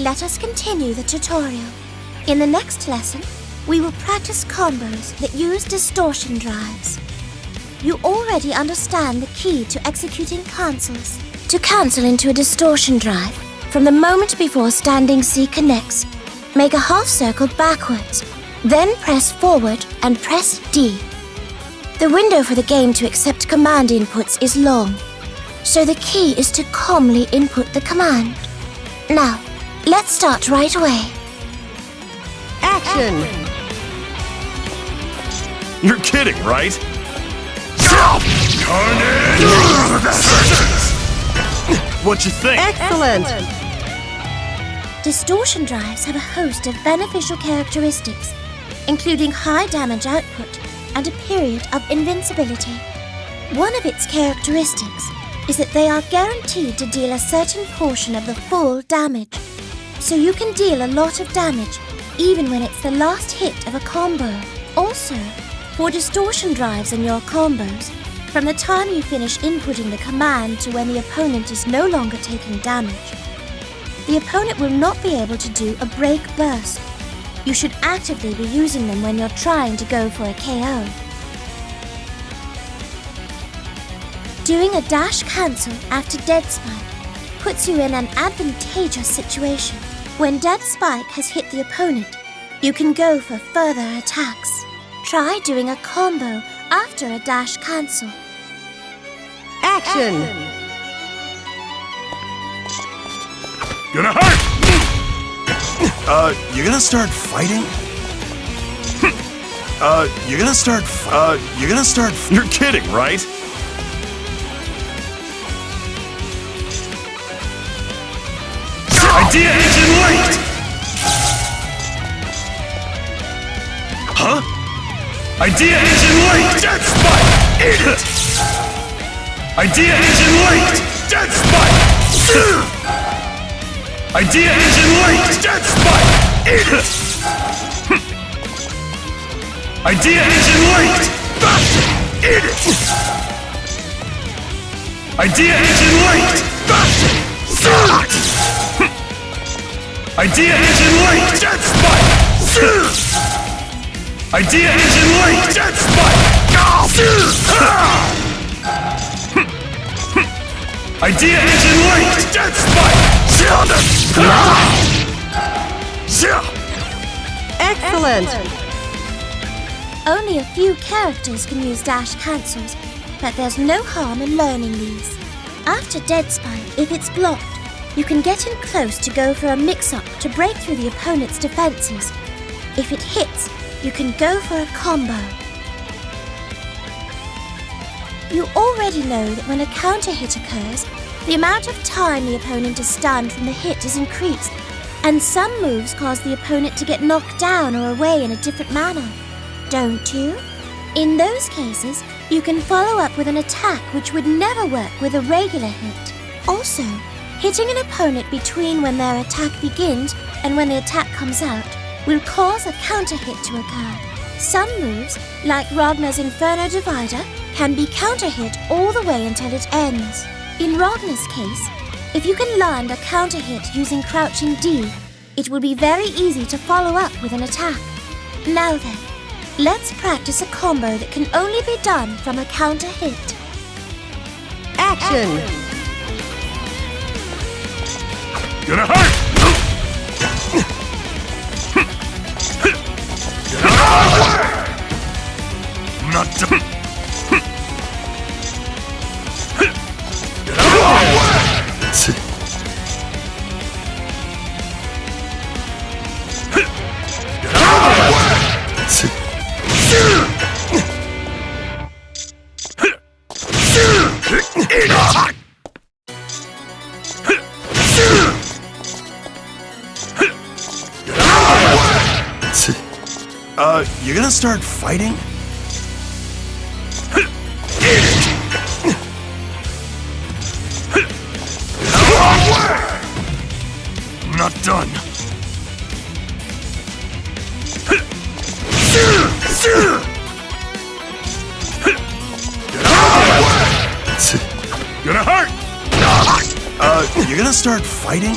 let us continue the tutorial. In the next lesson, we will practice combos that use distortion drives. You already understand the key to executing cancels. To cancel into a distortion drive, from the moment before standing C connects, make a half circle backwards, then press forward and press D. The window for the game to accept command inputs is long, so the key is to calmly input the command. Now, let's start right away. Action! You're kidding, right? What you think? Excellent! Distortion drives have a host of beneficial characteristics, including high damage output and a period of invincibility. One of its characteristics is that they are guaranteed to deal a certain portion of the full damage, so you can deal a lot of damage even when it's the last hit of a combo. Also, for distortion drives in your combos, from the time you finish inputting the command to when the opponent is no longer taking damage, the opponent will not be able to do a break burst. You should actively be using them when you're trying to go for a KO. Doing a dash cancel after Dead Spike puts you in an advantageous situation. When Dead Spike has hit the opponent, you can go for further attacks. Try doing a combo after a dash cancel. Action! Gonna hurt! You gonna start fighting? You're kidding, right? Idea engine linked! Huh? Idea engine linked! Dead Spike! Eat it! Idea engine linked! Dead Spike! Idea engine linked! Dead Spike! Eat it! Idea engine linked! Eat it! Idea engine linked! Idea engine linked! Dead Spike! Idea engine linked! Dead Spike! Idea engine linked! Dead Spike! Excellent! Only a few characters can use dash cancels, but there's no harm in learning these. After Dead Spike, if it's blocked, you can get in close to go for a mix-up to break through the opponent's defenses. If it hits, you can go for a combo. You already know that when a counter hit occurs, the amount of time the opponent is stunned from the hit is increased, and some moves cause the opponent to get knocked down or away in a different manner. Don't you? In those cases, you can follow up with an attack which would never work with a regular hit. Also, hitting an opponent between when their attack begins and when the attack comes out will cause a counter hit to occur. Some moves, like Ragnar's Inferno Divider, can be counter hit all the way until it ends. In Ragnar's case, if you can land a counter hit using crouching D, it will be very easy to follow up with an attack. Now then, let's practice a combo that can only be done from a counter hit. Action! Gonna hurt! Get out of my way! I'm not done. Get out of my way! Get out of my way! You gonna start fighting? I'm not done. Gonna hurt! You gonna start fighting?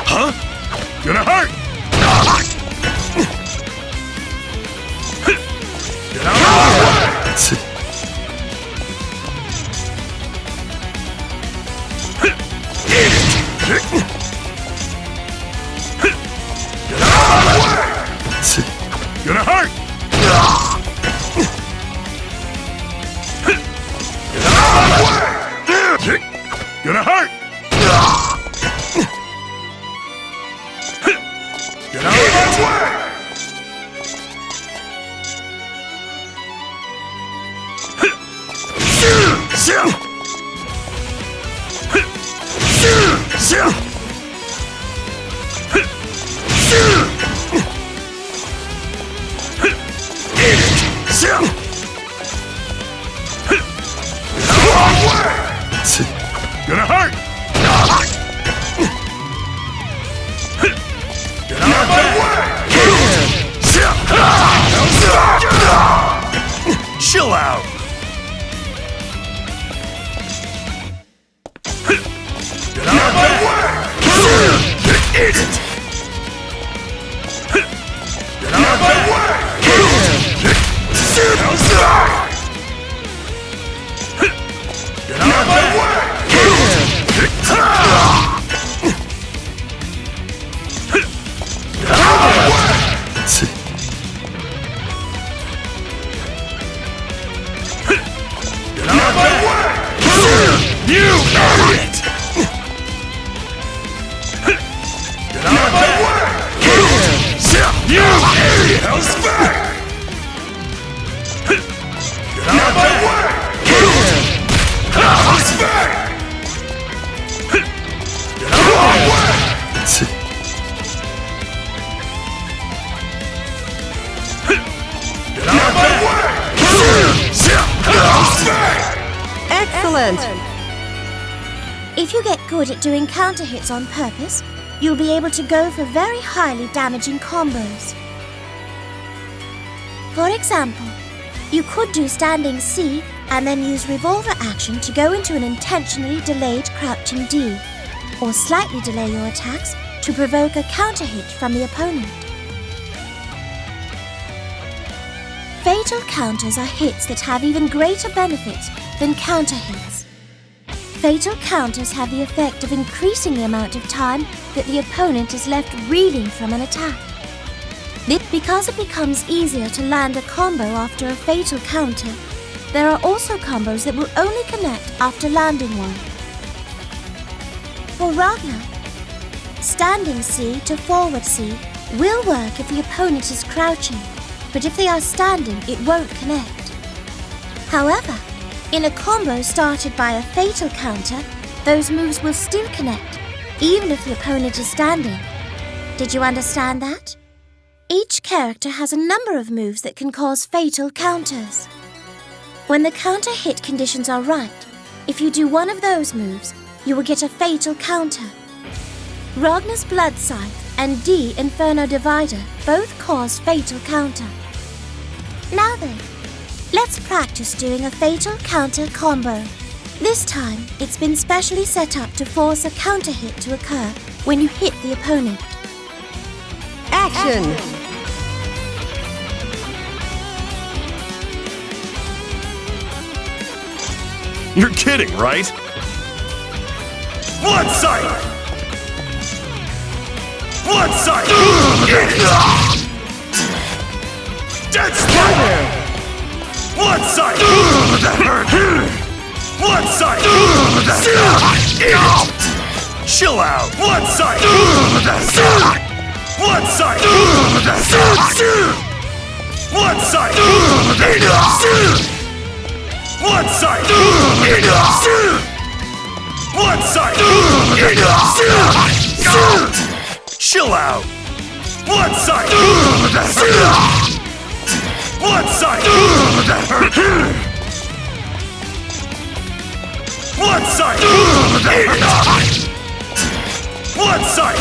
Huh? Gonna hurt! Get out of my way! Get out of my way! Gonna hurt! Get out of my way! Gonna hurt! Get out of my way! Gonna hurt! Get out of my way! Chill out! Get out of my way! Eat it! Get out of my way! Get out of my way! Get out of my way! You idiot! Get out of my way! You idiot! Hell's back! Get out of my way! Hell's back! Get out of my way! Get out of my way! Hell's back! Excellent! If you get good at doing counter hits on purpose, you'll be able to go for very highly damaging combos. For example, you could do standing C and then use revolver action to go into an intentionally delayed crouching D, or slightly delay your attacks to provoke a counter hit from the opponent. Fatal counters are hits that have even greater benefits than counter hits. Fatal counters have the effect of increasing the amount of time that the opponent is left reeling from an attack. Because it becomes easier to land a combo after a fatal counter, there are also combos that will only connect after landing one. For Ragnar, standing C to forward C will work if the opponent is crouching, but if they are standing, it won't connect. However, in a combo started by a fatal counter, those moves will still connect, even if the opponent is standing. Did you understand that? Each character has a number of moves that can cause fatal counters. When the counter hit conditions are right, if you do one of those moves, you will get a fatal counter. Ragnar's Blood Scythe and D Inferno Divider both cause fatal counter. Now then, let's practice doing a fatal counter combo. This time, it's been specially set up to force a counter hit to occur when you hit the opponent. Action! You're kidding, right? Blood Sight! Blood Sight! Dead Spider! Blood Sight! That hurt! Blood Sight! Chill out! Blood Sight! One side! One side! One side! One side! Chill out! One side! One side! One side! One side!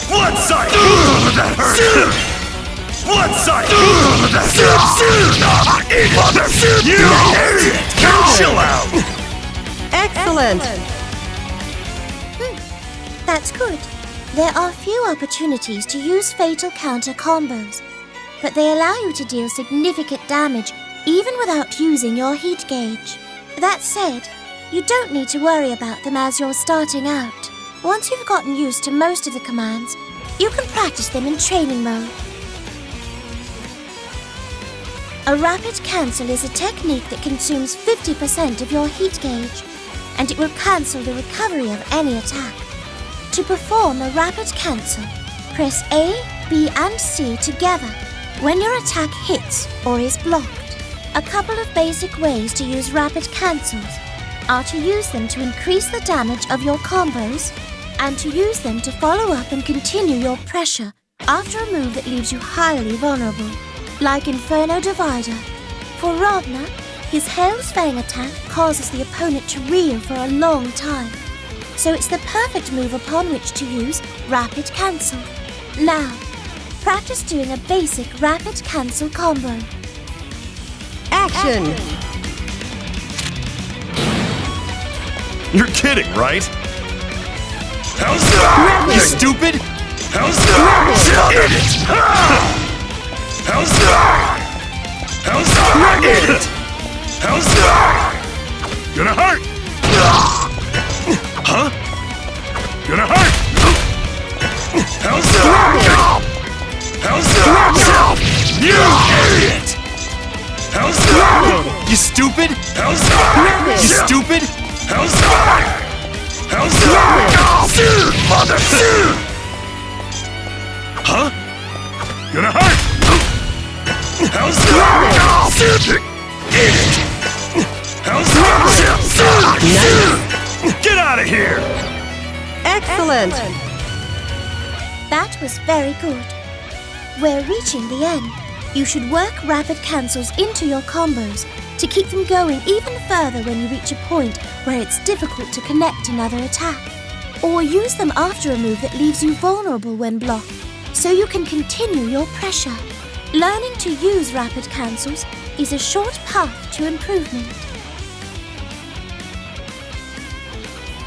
One side! One side! Mother! You idiot! Chill out! Excellent! That's good. There are few opportunities to use fatal counter combos, but they allow you to deal significant damage even without using your heat gauge. That said, you don't need to worry about them as you're starting out. Once you've gotten used to most of the commands, you can practice them in training mode. A rapid cancel is a technique that consumes 50% of your heat gauge, and it will cancel the recovery of any attack. To perform a rapid cancel, press A, B and C together when your attack hits or is blocked. A couple of basic ways to use rapid cancels are to use them to increase the damage of your combos and to use them to follow up and continue your pressure after a move that leaves you highly vulnerable, like Inferno Divider. For Ragnar, his Hail's Fang attack causes the opponent to reel for a long time, so it's the perfect move upon which to use Rapid Cancel. Now, practice doing a basic Rapid Cancel combo. Action! You're kidding, right? How's that? You stupid! How's that? Idiot! How's that? How's that? Idiot! How's that? Gonna hurt! Huh? Gonna hurt! How's that? How's that? You idiot! How's that? You stupid? How's that? You stupid? How's that? How's that? Mother! Huh? Gonna hurt! How's that? Idiot! How's that? Get out of here! Excellent! That was very good. We're reaching the end. You should work rapid cancels into your combos to keep them going even further when you reach a point where it's difficult to connect another attack. Or use them after a move that leaves you vulnerable when blocked, so you can continue your pressure. Learning to use rapid cancels is a short path to improvement.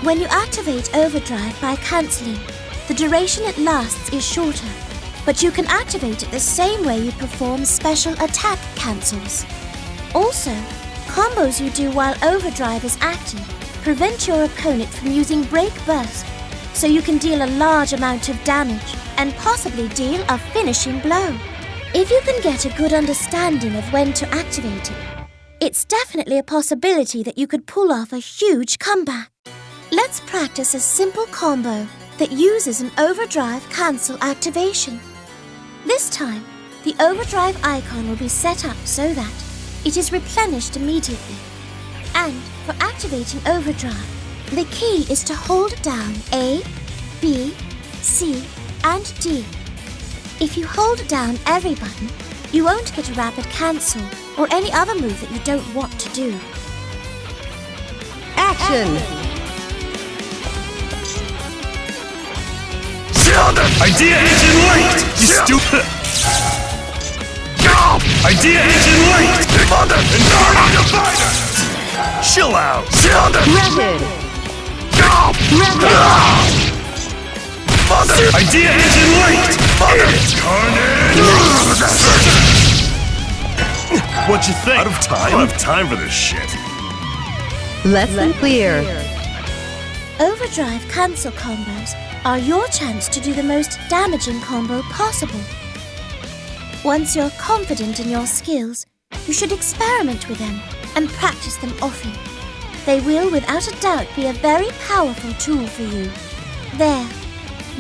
When you activate Overdrive by cancelling, the duration it lasts is shorter, but you can activate it the same way you perform special attack cancels. Also, combos you do while Overdrive is active prevent your opponent from using Break Burst, so you can deal a large amount of damage and possibly deal a finishing blow. If you can get a good understanding of when to activate it, it's definitely a possibility that you could pull off a huge comeback. Let's practice a simple combo that uses an Overdrive cancel activation. This time, the Overdrive icon will be set up so that it is replenished immediately. And for activating Overdrive, the key is to hold down A, B, C, and D. If you hold down every button, you won't get a rapid cancel or any other move that you don't want to do. Action! Idea engine linked! You stupid! Idea engine linked! Mother! Inferno Divider! Chill out! Rapid! Mother! Idea engine linked! Mother! Carnage! What you think? Out of time? I don't have time for this shit. Lesson clear. Overdrive cancel combos are your chance to do the most damaging combo possible. Once you're confident in your skills, you should experiment with them and practice them often. They will without a doubt be a very powerful tool for you. There,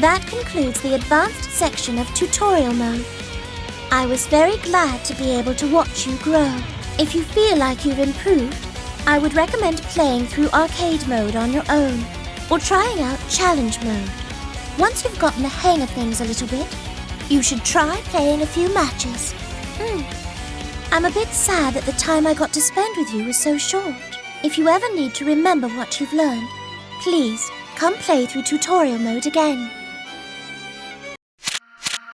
That concludes the advanced section of tutorial mode. I was very glad to be able to watch you grow. If you feel like you've improved, I would recommend playing through arcade mode on your own, or trying out challenge mode. Once you've gotten the hang of things a little bit, you should try playing a few matches. I'm a bit sad that the time I got to spend with you was so short. If you ever need to remember what you've learned, please come play through tutorial mode again.